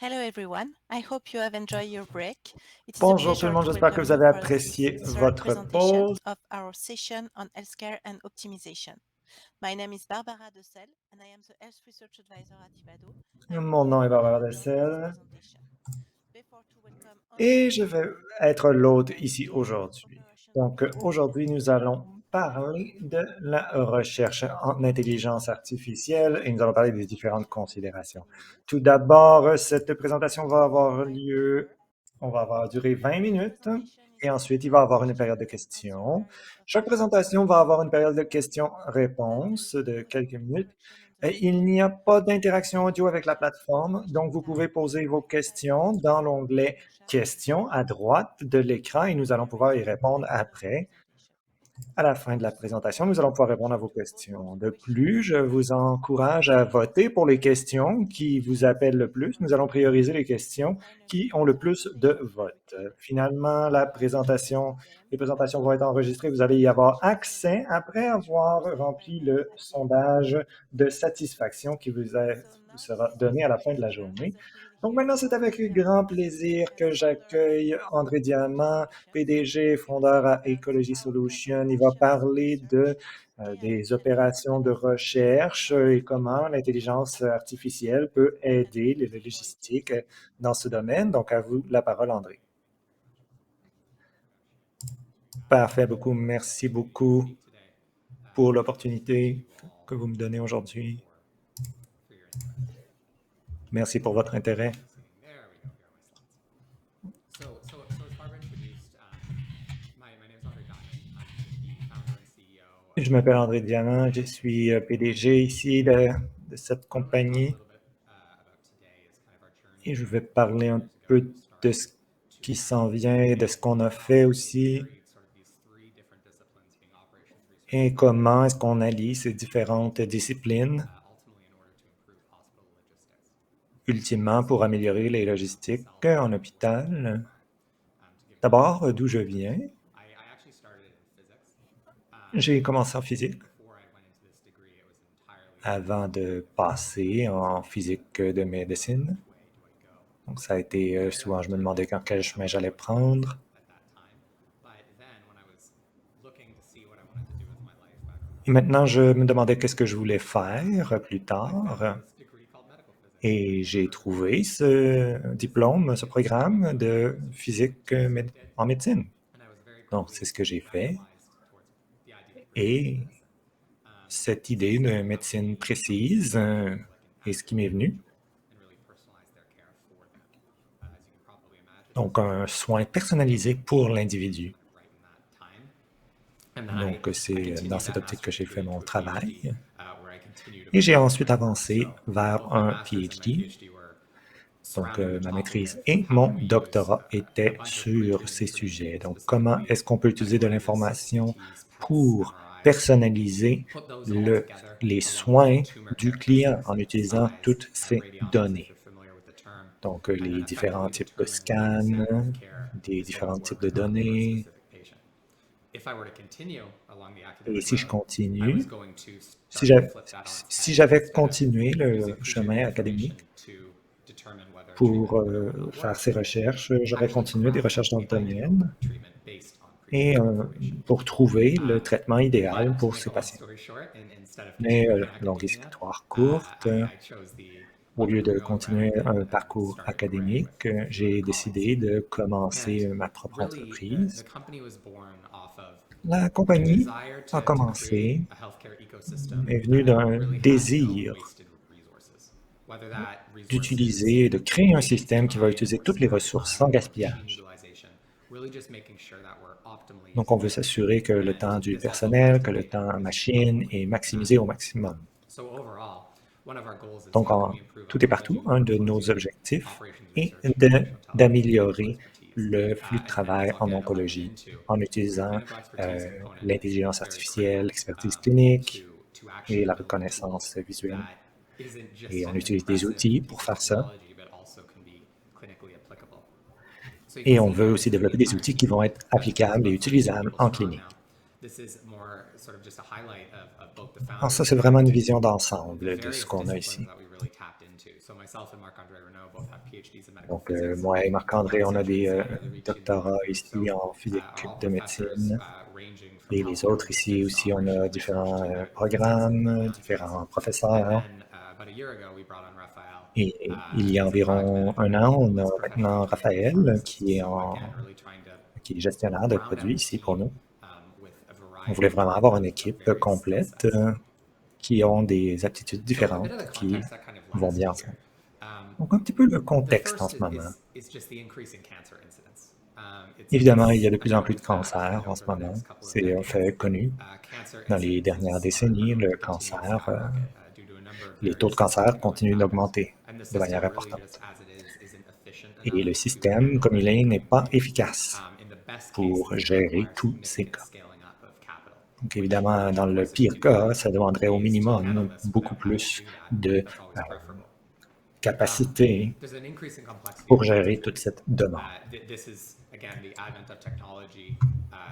Hello everyone, I hope you have enjoyed your break. It is a Bonjour tout le pleasure monde, to j'espère que welcome vous you avez for this apprécié third votre presentation pause. of our session on healthcare and optimization. My name is Barbara Decel and I am the Health Research Advisor at Ivado. I will Mon be nom the est Barbara moderator for this Dessel presentation. Before to welcome all of et you, je vais I would like être to l'hôte highlight ici again that aujourd'hui. Operation Donc aujourd'hui, nous allons parler de la recherche en intelligence artificielle et nous allons parler des différentes considérations. Tout d'abord, cette présentation va avoir lieu, on va avoir duré 20 minutes et ensuite il va y avoir une période de questions. Chaque présentation va avoir une période de questions-réponses de quelques minutes. Il n'y a pas d'interaction audio avec la plateforme, donc vous pouvez poser vos questions dans l'onglet Questions à droite de l'écran et nous allons pouvoir y répondre après. À la fin de la présentation, nous allons pouvoir répondre à vos questions. De plus, je vous encourage à voter pour les questions qui vous appellent le plus. Nous allons prioriser les questions qui ont le plus de votes. Finalement, les présentations vont être enregistrées. Vous allez y avoir accès après avoir rempli le sondage de satisfaction qui vous sera donné à la fin de la journée. Donc maintenant, c'est avec grand plaisir que j'accueille André Diamant, PDG, fondeur à Ecology Solutions. Il va parler des opérations de recherche et comment l'intelligence artificielle peut aider les logistiques dans ce domaine. Donc, à vous la parole, André. Parfait, beaucoup. Merci beaucoup pour l'opportunité que vous me donnez aujourd'hui. Merci pour votre intérêt. Je m'appelle André Diamant, je suis PDG ici de cette compagnie et je vais parler un peu de ce qui s'en vient, de ce qu'on a fait aussi et comment est-ce qu'on allie ces différentes disciplines ultimement pour améliorer les logistiques en hôpital. D'abord, d'où je viens. J'ai commencé en physique avant de passer en physique de médecine. Donc, ça a été souvent, je me demandais quel chemin j'allais prendre. Et maintenant, je me demandais qu'est-ce que je voulais faire plus tard. Et j'ai trouvé ce diplôme, ce programme de physique en médecine. Donc, c'est ce que j'ai fait. Et cette idée de médecine précise est ce qui m'est venu. Donc, un soin personnalisé pour l'individu. Donc, c'est dans cette optique que j'ai fait mon travail. Et j'ai ensuite avancé vers un PhD. Donc, ma maîtrise et mon doctorat étaient sur ces sujets. Donc, comment est-ce qu'on peut utiliser de l'information pour personnaliser les soins du client en utilisant toutes ces données? Donc, les différents types de scans, des différents types de données. Et si je continue, si j'avais continué le chemin académique pour faire ces recherches, j'aurais continué des recherches dans le domaine et pour trouver le traitement idéal pour ces patients. Mais longue histoire courte, au lieu de continuer un parcours académique, j'ai décidé de commencer ma propre entreprise. La compagnie a commencé, est venue d'un désir d'utiliser, de créer un système qui va utiliser toutes les ressources sans gaspillage. Donc, on veut s'assurer que le temps du personnel, que le temps machine est maximisé au maximum. Donc, tout et partout, un de nos objectifs est d'améliorer le flux de travail en oncologie en utilisant l'intelligence artificielle, l'expertise clinique et la reconnaissance visuelle. Et on utilise des outils pour faire ça. Et on veut aussi développer des outils qui vont être applicables et utilisables en clinique. Alors ça, c'est vraiment une vision d'ensemble de ce qu'on a ici. Donc, moi et Marc-André, on a des doctorats ici en physique de médecine. Et les autres ici aussi, on a différents programmes, différents professeurs. Et il y a environ un an, on a maintenant Raphaël qui est gestionnaire de produits ici pour nous. On voulait vraiment avoir une équipe complète qui ont des aptitudes différentes, qui vont bien ensemble. Donc, un petit peu le contexte en ce moment. Évidemment, il y a de plus en plus de cancers en ce moment. C'est un fait connu. Dans les dernières décennies, les taux de cancer continuent d'augmenter de manière importante. Et le système, comme il est, n'est pas efficace pour gérer tous ces cas. Donc, évidemment, dans le pire cas, ça demanderait au minimum beaucoup plus de capacité pour gérer toute cette demande.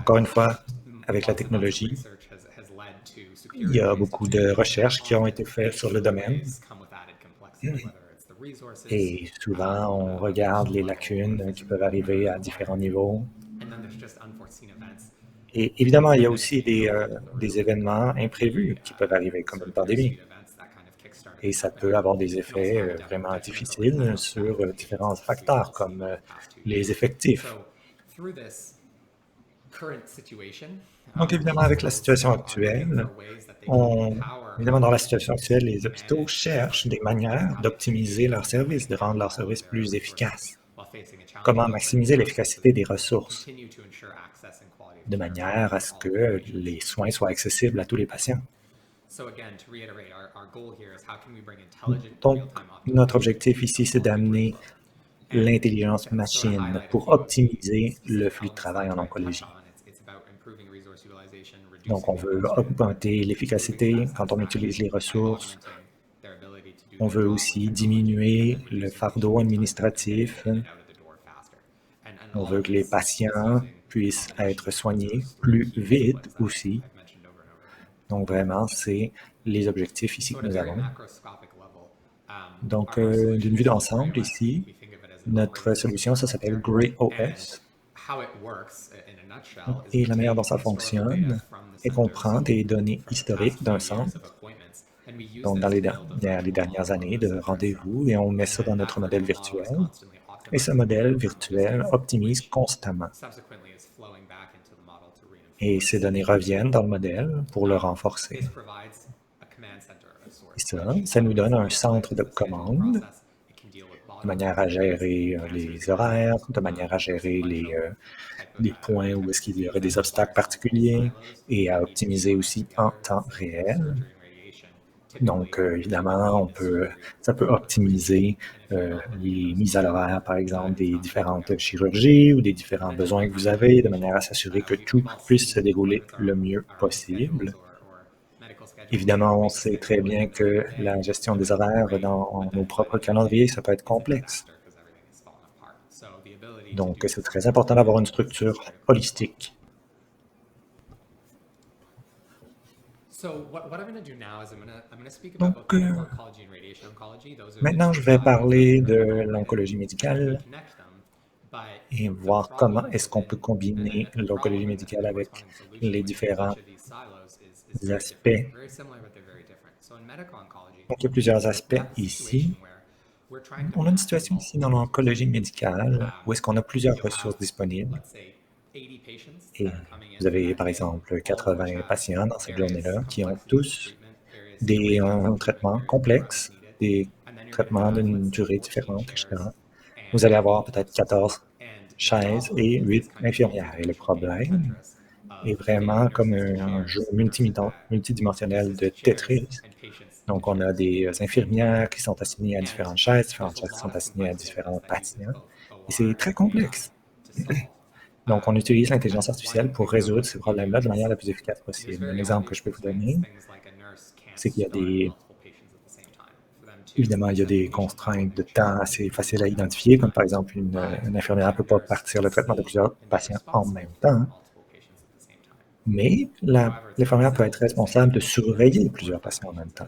Encore une fois, avec la technologie, il y a beaucoup de recherches qui ont été faites sur le domaine. Et souvent, on regarde les lacunes qui peuvent arriver à différents niveaux. Et évidemment, il y a aussi des événements imprévus qui peuvent arriver, comme une pandémie. Et ça peut avoir des effets vraiment difficiles sur différents facteurs, comme les effectifs. Donc, évidemment, avec la situation actuelle, évidemment, dans la situation actuelle, les hôpitaux cherchent des manières d'optimiser leurs services, de rendre leurs services plus efficaces. Comment maximiser l'efficacité des ressources de manière à ce que les soins soient accessibles à tous les patients. Donc, notre objectif ici, c'est d'amener l'intelligence machine pour optimiser le flux de travail en oncologie. Donc, on veut augmenter l'efficacité quand on utilise les ressources. On veut aussi diminuer le fardeau administratif. On veut que les patients puissent être soignés plus vite aussi. Donc, vraiment, c'est les objectifs ici que nous avons. Donc, d'une vue d'ensemble ici, notre solution, ça s'appelle GrayOS. Et la manière dont ça fonctionne est qu'on prend des données historiques d'un centre, donc dans les dernières années de rendez-vous, et on met ça dans notre modèle virtuel. Et ce modèle virtuel optimise constamment. Et ces données reviennent dans le modèle pour le renforcer. Et ça nous donne un centre de commande de manière à gérer les horaires, de manière à gérer les points où est-ce qu'il y aurait des obstacles particuliers et à optimiser aussi en temps réel. Donc, évidemment, ça peut optimiser les mises à l'horaire, par exemple, des différentes chirurgies ou des différents besoins que vous avez, de manière à s'assurer que tout puisse se dérouler le mieux possible. Évidemment, on sait très bien que la gestion des horaires dans nos propres calendriers, ça peut être complexe. Donc, c'est très important d'avoir une structure holistique. Donc, maintenant, je vais parler de l'oncologie médicale et voir comment est-ce qu'on peut combiner l'oncologie médicale avec les différents aspects. Donc, il y a plusieurs aspects ici. On a une situation ici dans l'oncologie médicale où est-ce qu'on a plusieurs ressources disponibles. Et vous avez, par exemple, 80 patients dans cette journée-là qui ont tous des traitements complexes, des traitements d'une durée différente, etc. Vous allez avoir peut-être 14 chaises et 8 infirmières. Et le problème est vraiment comme un jeu multidimensionnel de Tetris. Donc, on a des infirmières qui sont assignées à différentes chaises, différentes chaises qui sont assignées à différents patients. Et c'est très complexe. Donc, on utilise l'intelligence artificielle pour résoudre ces problèmes-là de manière la plus efficace possible. Un exemple que je peux vous donner, c'est qu'il y a évidemment, il y a des contraintes de temps assez faciles à identifier, comme par exemple, une infirmière ne peut pas partir le traitement de plusieurs patients en même temps. Mais l'infirmière peut être responsable de surveiller plusieurs patients en même temps.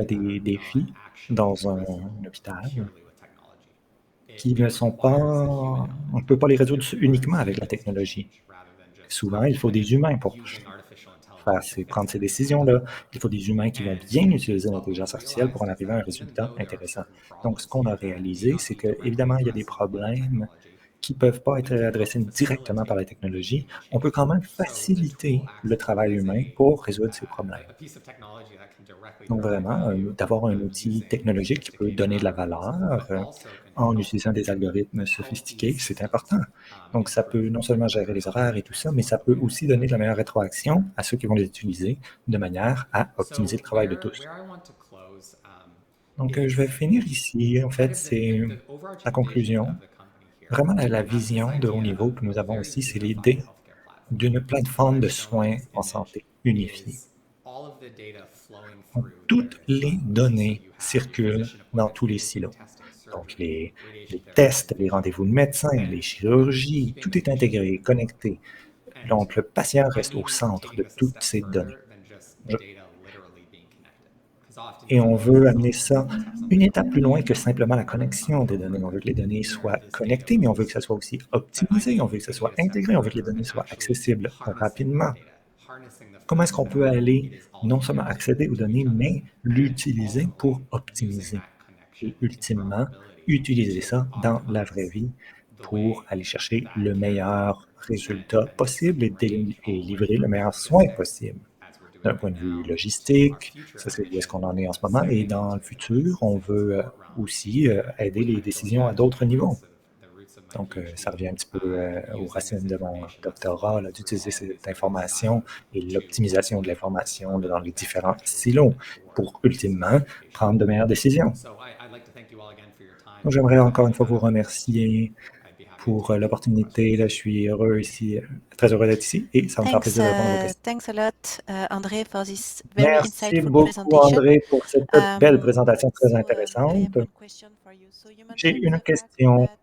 a des défis dans un hôpital qui ne sont pas... On ne peut pas les résoudre uniquement avec la technologie. Souvent, il faut des humains pour prendre ces décisions-là. Il faut des humains qui vont bien utiliser l'intelligence artificielle pour en arriver à un résultat intéressant. Donc, ce qu'on a réalisé, c'est que, évidemment, il y a des problèmes qui ne peuvent pas être adressées directement par la technologie, on peut quand même faciliter le travail humain pour résoudre ces problèmes. Donc vraiment, d'avoir un outil technologique qui peut donner de la valeur en utilisant des algorithmes sophistiqués, c'est important. Donc ça peut non seulement gérer les horaires et tout ça, mais ça peut aussi donner de la meilleure rétroaction à ceux qui vont les utiliser de manière à optimiser le travail de tous. Donc je vais finir ici. En fait, c'est la conclusion. Vraiment, la vision de haut niveau que nous avons ici, c'est l'idée d'une plateforme de soins en santé unifiée. Donc, toutes les données circulent dans tous les silos. Donc, les tests, les rendez-vous de médecins, les chirurgies, tout est intégré, connecté. Donc, le patient reste au centre de toutes ces données. Et on veut amener ça une étape plus loin que simplement la connexion des données. On veut que les données soient connectées, mais on veut que ça soit aussi optimisé, on veut que ça soit intégré, on veut que les données soient accessibles rapidement. Comment est-ce qu'on peut aller non seulement accéder aux données, mais l'utiliser pour optimiser et ultimement utiliser ça dans la vraie vie pour aller chercher le meilleur résultat possible et livrer le meilleur soin possible. D'un point de vue logistique, ça c'est où est-ce qu'on en est en ce moment, et dans le futur, on veut aussi aider les décisions à d'autres niveaux. Donc, ça revient un petit peu aux racines de mon doctorat, d'utiliser cette information et l'optimisation de l'information dans les différents silos pour ultimement prendre de meilleures décisions. Donc, j'aimerais encore une fois vous remercier pour l'opportunité. Je suis heureux ici, très heureux d'être ici et ça me fera plaisir de répondre à vos questions. Thanks a lot, André, for this very Merci insightful beaucoup, presentation. André, pour cette belle présentation très I have intéressante. one question for you. So you J'ai mentioned une the fact question. that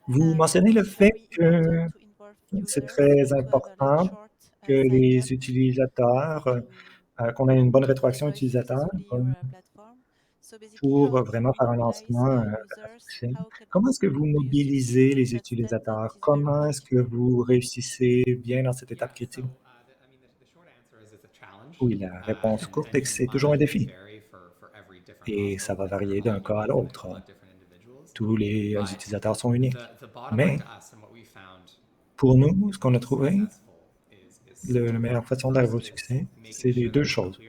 Vous mentionnez le it's fait very que important to involve c'est users très to have a important short que cycle les utilisateurs, qu'on ait une bonne rétroaction utilisateur platform. So basically, pour how do vraiment you faire un mobilize lancement de la users? solution. How can Comment est-ce que vous do you mobilisez les succeed in that step that utilisateurs? is very Comment est-ce que critical? vous réussissez bien dans cette étape critique? Oui, la réponse courte est que c'est toujours un défi et ça va varier d'un cas à l'autre. Tous les utilisateurs sont uniques. Mais pour nous, ce qu'on a trouvé, la meilleure façon d'arriver au succès, c'est les deux choses.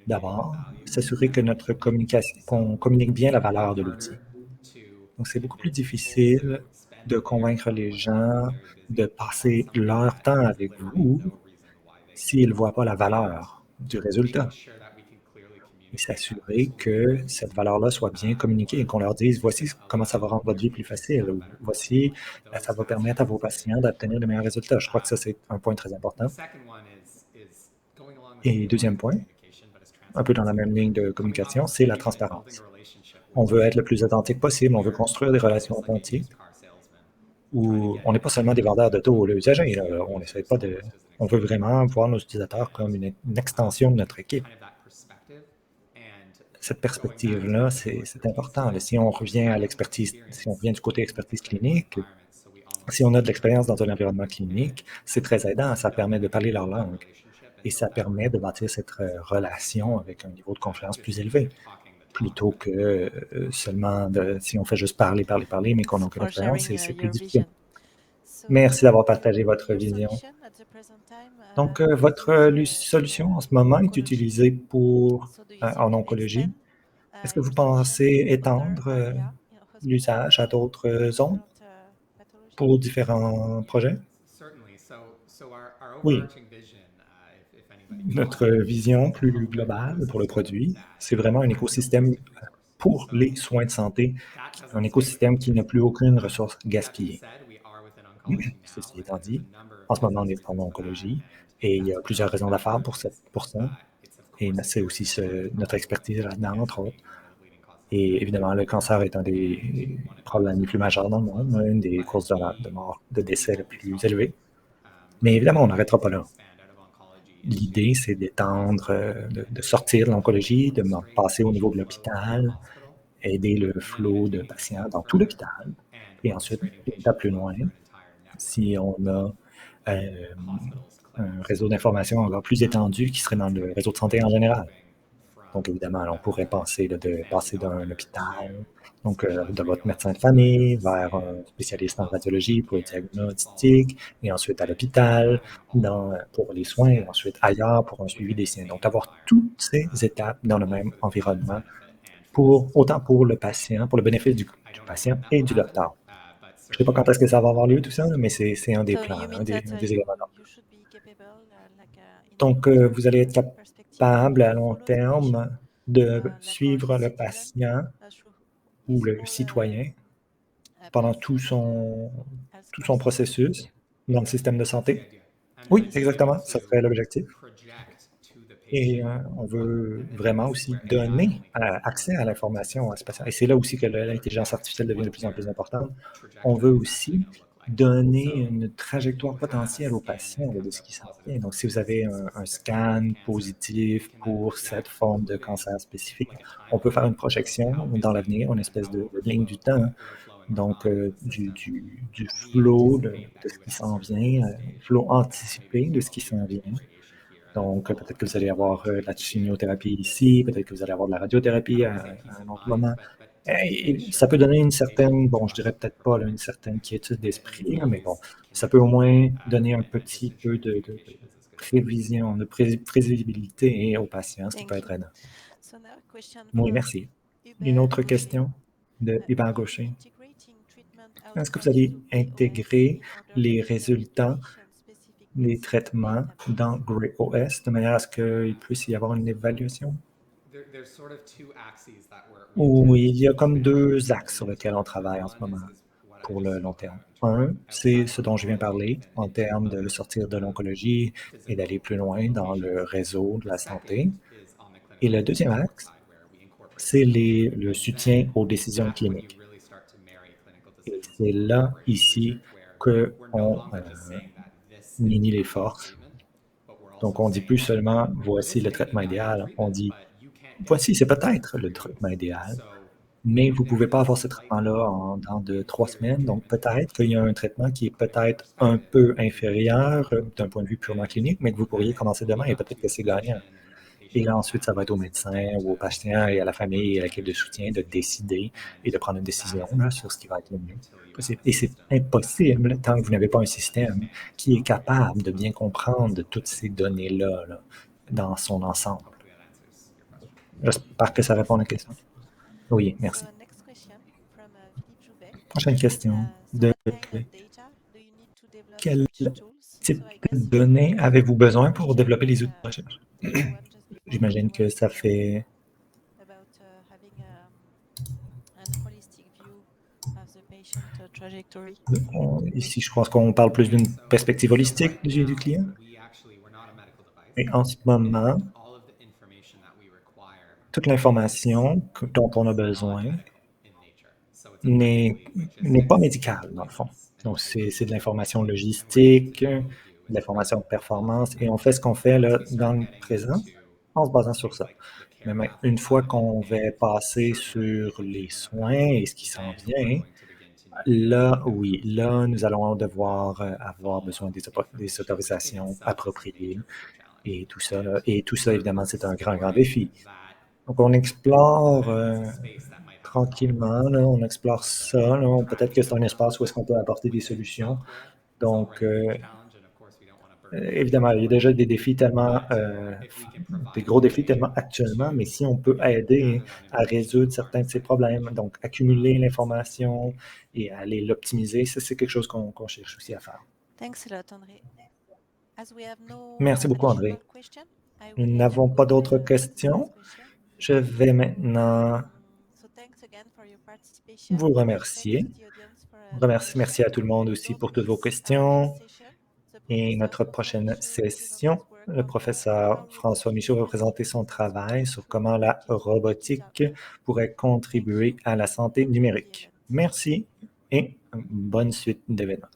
D'abord, s'assurer que notre communication, qu'on communique bien la valeur de l'outil. Donc, c'est beaucoup plus difficile de convaincre les gens de passer leur temps avec vous s'ils ne voient pas la valeur du résultat. Et s'assurer que cette valeur-là soit bien communiquée et qu'on leur dise, voici comment ça va rendre votre vie plus facile, ou voici, ça va permettre à vos patients d'obtenir de meilleurs résultats. Je crois que ça, c'est un point très important. Et deuxième point, un peu dans la même ligne de communication, c'est la transparence. On veut être le plus authentique possible, on veut construire des relations authentiques où on n'est pas seulement des vendeurs d'auto, les usagers, on essaie pas de... On veut vraiment voir nos utilisateurs comme une extension de notre équipe. Cette perspective-là, c'est important. Si on revient à l'expertise, si on revient du côté expertise clinique, si on a de l'expérience dans un environnement clinique, c'est très aidant. Ça permet de parler leur langue et ça permet de bâtir cette relation avec un niveau de confiance plus élevé, plutôt que seulement si on fait juste parler, mais qu'on n'a aucune expérience, c'est plus difficile. Merci d'avoir partagé votre vision. Donc, votre solution en ce moment est utilisée en oncologie. Est-ce que vous pensez étendre l'usage à d'autres zones pour différents projets? Oui. Notre vision plus globale pour le produit, c'est vraiment un écosystème pour les soins de santé, un écosystème qui n'a plus aucune ressource gaspillée. Ceci étant dit, en ce moment, on est en oncologie et il y a plusieurs raisons d'affaires pour ça. Et c'est aussi notre expertise là-dedans, entre autres. Et évidemment, le cancer est un des problèmes les plus majeurs dans le monde, une des causes de mort, de décès les plus élevées. Mais évidemment, on n'arrêtera pas là. L'idée, c'est d'étendre, de sortir de l'oncologie, de passer au niveau de l'hôpital, aider le flot de patients dans tout l'hôpital. Et ensuite, une étape plus loin, si on a un réseau d'information encore plus étendu qui serait dans le réseau de santé en général. Donc, évidemment, on pourrait penser de passer d'un hôpital, donc de votre médecin de famille, vers un spécialiste en radiologie pour le diagnostic, et ensuite à l'hôpital pour les soins, et ensuite ailleurs pour un suivi des siens. Donc, d'avoir toutes ces étapes dans le même environnement, autant pour le patient, pour le bénéfice du patient et du docteur. Je ne sais pas quand est-ce que ça va avoir lieu, tout ça, mais c'est un des So plans, you là, mean that un des éléments. you should be capable, in Donc, a long vous allez être perspective, capable à to long follow the patient, terme de like suivre for the le citizen, patient through ou his le whole citoyen pendant path tout in son healthcare system. processus dans le système de That's the santé. idea. And Oui, then being exactement, able ça to serait l'objectif. project to the Et patient on veut and vraiment this is aussi where AI donner only comes in accès à really l'information à ce to patient. help Et c'est là aussi que l'intelligence project artificielle devient de what plus en plus their importante. On trajectory veut is actually aussi going to look like. donner So une if trajectoire you have a potentielle au scan patient that de comes ce up qui s'en positive vient. Donc, for, si vous for avez instance, un a specific type scan of cancer, positif it can then pour cette project forme de moving cancer spécifique, like a on peut faire timeline une projection of how dans busy l'avenir, une and espèce how de ligne du temps, overflowing or donc not is the system. du We flot anticipate de that ce you would qui have s'en surgery at vient, this stage, flot maybe anticipé a de ce qui s'en chemotherapy vient. and radiation here, and then Donc, follow peut-être up que with vous allez avoir a la treatment chimiothérapie ici, peut-être que vous allez avoir de la radiothérapie à un autre moment. Et ça peut donner une certaine, bon, je dirais peut-être pas là, une certaine quiétude d'esprit, là, mais bon, ça peut au moins donner un petit peu de prévision, de prévisibilité aux patients, ce qui Thank peut être you. aidant. So now a question Oui, from merci. Une Hubert autre Gaucher. question de Hubert Are you Gaucher. integrating treatment Est-ce que vous outcomes allez to intégrer GreyOS in order les to share résultats patient-specific des needs traitements and dans database? GreyOS de manière à ce qu'il puisse y avoir une évaluation? There's sort of two axes that we Oui, intend il y a to comme expand deux in the axes sur near lesquels on term. travaille en ce One moment is what I pour just le long spoke terme. about in terms Un, of c'est outside ce dont je viens de oncology parler and en into termes de other sortir de l'oncologie et d'aller plus loin dans le locations. réseau de The la santé. second is on the Et clinical le deuxième support axe, side where we incorporate c'est technology. le And soutien then aux décisions that's when you cliniques. really start to marry clinical Et decisions c'est and là, collaborative ici, research where we're no qu'on longer just saying that this is unit the les ideal forces. treatment, but we're Donc, also on dit saying plus that seulement voici this le may be traitement the ideal idéal, on treatment, dit but you can't get voici, it c'est in the next peut-être le 3 traitement weeks. idéal, So mais vous ne there pouvez pas is avoir ce likely, traitement-là dans de in 3 theory, a semaines. Donc, treatment peut-être qu'il y a un traitement qui est from a clinical peut-être un perspective peu in the near inférieur term. d'un point de vue purement And clinique, mais que vous pourriez then commencer it will demain be et up peut-être to que the c'est gagnant. physician and the Et patient là, and ensuite, ça va être au families médecin ou au to patient et à la famille et à work l'équipe de together soutien to de make the decision. décider et de prendre une And that décision isn't là, sur ce qui va être le possible mieux until you have possible. a Et c'est system impossible tant que vous n'avez pas un really système understands qui est the capable de operations bien of comprendre clinical toutes ces decision. données-là là, dans son ensemble. Hopefully that answers your question. J'espère que ça répond à la question. Oui, merci. So next question from Philippe Jouvet. Prochaine question. So De what kind of data do you need to develop quel such tools? type So I de guess you données avez-vous besoin pour mentioned développer les outils de recherche? the one just before when J'imagine you que were ça saying fait... about having an holistic view of the patient trajectory. Ici, je pense qu'on parle plus d'une perspective holistique du client. We're not a medical device. Et en ce moment, And all of the information that we require toute l'information dont on a besoin non-medical in nature. So it's n'est effectively pas logistics, médicale, dans le fond. operations, and Donc, c'est de l'information and we're able to logistique, do de what we do with l'information de different performance, et on fait ce qu'on fait Once là, we dans start le getting présent into en se basant sur things ça. like the care Mais pathway une fois side qu'on va and passer surgery sur and les treatment soins outcomes, et ce qui s'en then we're vient, going to begin to need là, clinical oui, outcomes là, nous data allons devoir avoir besoin follow-up des information, which in autorisations itself is a appropriées major challenge. et tout ça. Et tout ça, évidemment, c'est un grand, grand Supporting défi. that Donc, on explore then is a space that might have a lot of tranquillement, là, on explore ça. Là. Peut-être que c'est un traction espace où est-ce qu'on peut apporter des within solutions. software. It's Donc, already a huge challenge, and of course, we don't want to burden évidemment, il y a déjà des défis tellement, but if we can des provide gros a défis way tellement actuellement, mais si on to peut aider gather that à information résoudre on our certains de ces side problèmes, information, donc accumuler it's l'information et aller l'optimiser, ça, c'est quelque chose qu'on cherche aussi à faire. Thanks a lot, André. As we have no Merci beaucoup, André. additional question, I Nous will let n'avons you pas go d'autres with the questions. last question. Je vais maintenant So thanks again for your participation. vous Thanks remercier. to the audience for their questions. Merci à tout le monde aussi Don't pour toutes vos miss our questions. next session. The Et professor notre François prochaine Michaud will present session, his work le on professeur how François robotic Michaud va présenter interventions son can travail support sur flow comment la in digital robotique health. pourrait Thank contribuer you. à la santé Enjoy the numérique. event. Merci et bonne suite d'événements.